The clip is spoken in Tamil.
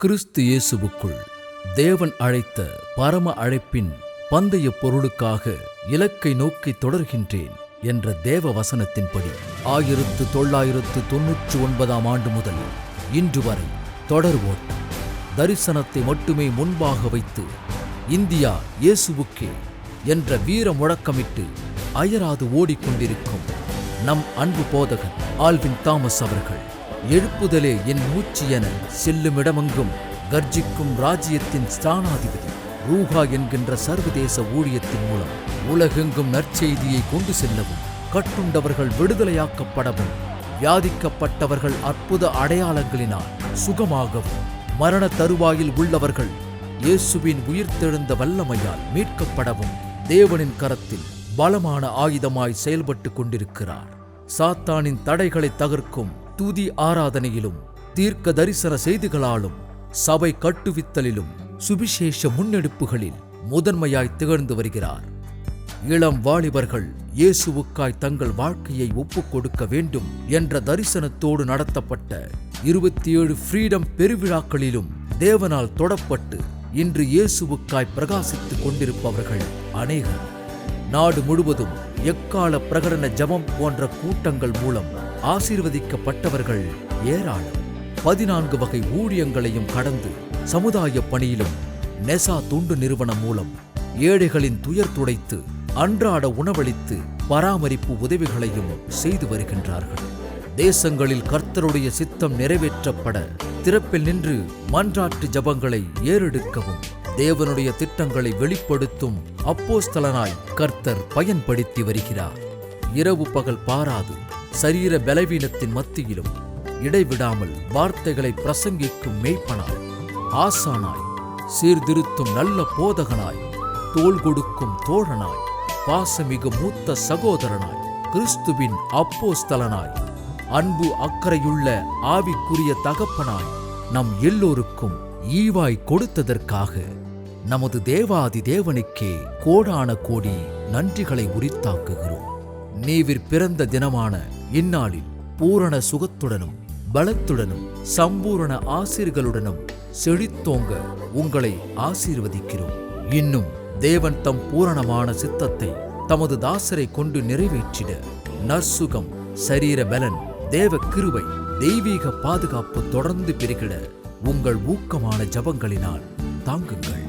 கிறிஸ்து இயேசுவுக்குள் தேவன் அழைத்த பரம அழைப்பின் பந்தய பொருளுக்காக இலக்கை நோக்கி தொடர்கின்றேன் என்ற தேவ வசனத்தின்படி 1999 ஆண்டு முதல் இன்று வரை தொடர் ஓட்டம் தரிசனத்தை மட்டுமே முன்பாக வைத்து இந்தியா இயேசுவுக்கே என்ற வீர முழக்கமிட்டு அயராது ஓடிக்கொண்டிருக்கும் நம் அன்பு போதகர் ஆல்வின் தாமஸ் அவர்கள் எழுப்புதலே என் மூச்சு என செல்லுமிடமெங்கும் கர்ஜிக்கும் ராஜ்யத்தின் ஸ்தானாதிபதி ரூஹா என்கின்ற சர்வதேச ஊழியத்தின் மூலம் உலகெங்கும் நற்செய்தியை கொண்டு செல்லவும், கட்டுண்டவர்கள் விடுதலையாக்கப்படவும், வியாதிக்கப்பட்டவர்கள் அற்புத அடையாளங்களினால் சுகமாகவும், மரண தருவாயில் உள்ளவர்கள் இயேசுவின் உயிர்த்தெழுந்த வல்லமையால் மீட்கப்படவும் தேவனின் கரத்தில் பலமான ஆயுதமாய் செயல்பட்டு கொண்டிருக்கிறார். சாத்தானின் தடைகளை தகர்க்கும் துதி ஆராதனையிலும், தீர்க்க தரிசன செய்திகளாலும், சபை கட்டுவித்தலிலும், சுவிசேஷ முன்னெடுப்புகளில் முதன்மையாய் திகழ்ந்து வருகிறார். இளம் வாலிபர்கள் இயேசுவுக்காய் தங்கள் வாழ்க்கையை ஒப்புக் கொடுக்க வேண்டும் என்ற தரிசனத்தோடு நடத்தப்பட்ட 27 ஃப்ரீடம் பெருவிழாக்களிலும் தேவனால் தொடப்பட்டு இன்று இயேசுவுக்காய் பிரகாசித்துக் கொண்டிருப்பவர்கள் அநேகர். நாடு முழுவதும் எக்கால பிரகடன ஜபம் போன்ற கூட்டங்கள் மூலம் ஆசீர்வதிக்கப்பட்டவர்கள் ஏராளம். 14 வகை ஊழியங்களையும் கடந்து சமுதாய பணியிலும் நெசா தொண்டு நிறுவனம் மூலம் ஏழைகளின் துயர் துடைத்து அன்றாட உணவளித்து பராமரிப்பு உதவிகளையும் செய்து வருகின்றார்கள். தேசங்களில் கர்த்தருடைய சித்தம் நிறைவேற்றப்பட திறப்பில் நின்று மன்றாட்டு ஜபங்களை ஏறெடுக்கவும் தேவனுடைய திட்டங்களை வெளிப்படுத்தும் அப்போஸ்தலனாய் கர்த்தர் பயன்படுத்தி வருகிறார். இரவு பகல் பாராது சரீர பலவீனத்தின் மத்தியிலும் இடைவிடாமல் வார்த்தைகளை பிரசங்கிக்கும் மேய்ப்பனாய், ஆசானாய், சீர்திருத்தும் நல்ல போதகனாய், தோள் கொடுக்கும் தோழனாய், பாசமிகு மூத்த சகோதரனாய், கிறிஸ்துவின் அப்போஸ்தலனாய், அன்பு அக்கறையுள்ள ஆவிக்குரிய தகப்பனாய் நம் எல்லோருக்கும் ஈவாய் கொடுத்ததற்காக நமது தேவாதி தேவனுக்கே கோடான கோடி நன்றிகளை உரித்தாக்குகிறோம். நீவிர் பிறந்த தினமான இந்நாளில் பூரண சுகத்துடனும் பலத்துடனும் சம்பூரண ஆசீர்களுடனும் செழித்தோங்க உங்களை ஆசீர்வதிக்கிறோம். இன்னும் தேவன் தம் பூரணமான சித்தத்தை தமது தாசரை கொண்டு நிறைவேற்றிட நற்சுகம், சரீர பலன், தேவ கிருபை, தெய்வீக பாதுகாப்பு தொடர்ந்து பெருகிட உங்கள் ஊக்கமான ஜபங்களினால் தாங்குங்கள்.